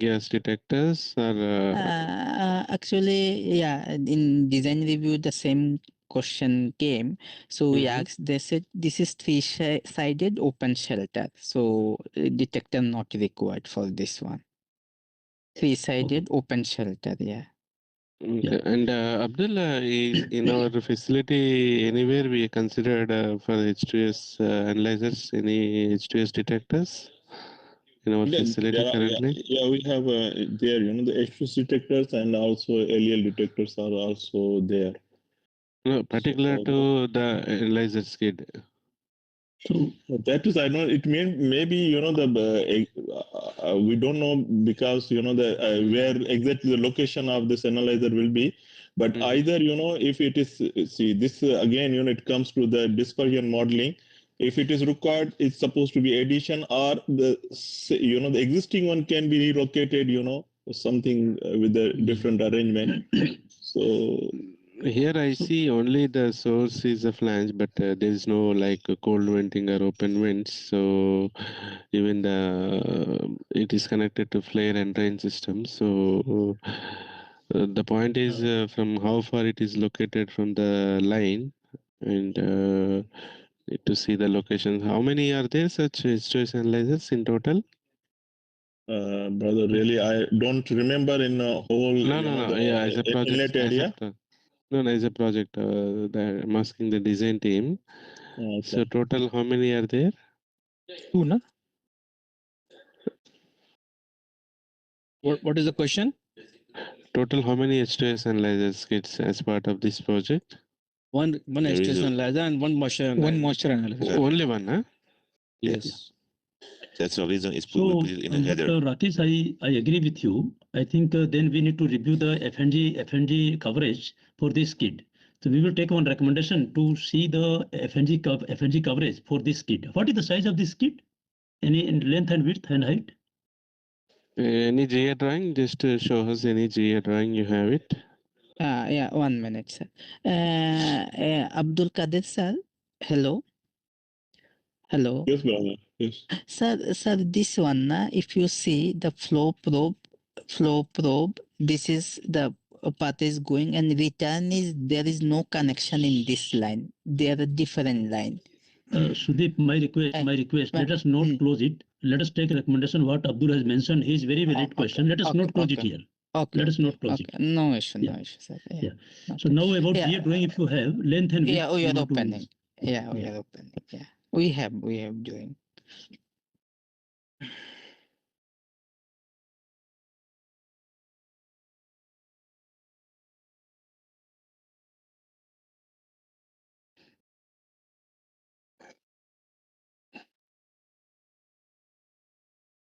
gas detectors or Actually, yeah, in design review, the same question came. So we asked, they said this is three-sided open shelter. So detector not required for this one. Three-sided open shelter, yeah. Okay. And Abdullah, is in our facility anywhere we considered for H2S analyzers, any H2S detectors in our facility currently? Yeah, we have there, the H2S detectors and also LEL detectors are also there. No, particular to the analyzer skid. So that is, I know it maybe the we don't know because the where exactly the location of this analyzer will be, but either if it is see this again it comes to the dispersion modeling. If it is required, it's supposed to be addition or the the existing one can be relocated. Something with a different arrangement. So. Here I see only the source is a flange, but there is no like cold venting or open vents. So even it is connected to flare and drain system. So the point is from how far it is located from the line, and need to see the locations. How many are there such choice analyzers in total? Brother, really, I don't remember in a whole. No. Yeah, as a project. Inlet area. No, as a project. I'm asking the design team. Okay. So total, how many are there? 2, no? What is the question? Total, how many H2S analyzers kits as part of this project? One H2S analyzer and one moisture analyzer. One moisture analyzer. Only one, huh? Yes. That's the reason it's So, put it in a header. Dr. Rakesh, I agree with you. I think then we need to review the FNG coverage for this kit. So we will take one recommendation to see the FNG coverage for this kit. What is the size of this kit? Any in length and width and height? Any GA drawing? Just to show us any GA drawing you have it. Yeah, 1 minute, sir. Abdul Qadir sir, hello. Hello. Yes, brother. Yes. Sir, this one, if you see the flow probe, this is the path is going and return is, there is no connection in this line. There are different line. Sudeep, my request, let us not close it. Let us take a recommendation what Abdul has mentioned. His very valid question. Let us not close it here. Okay. Let us not close it. No issue, sir. Yeah. So now about GA drawing, if you have length and width. Yeah, we are opening. We are opening. Yeah, we have doing.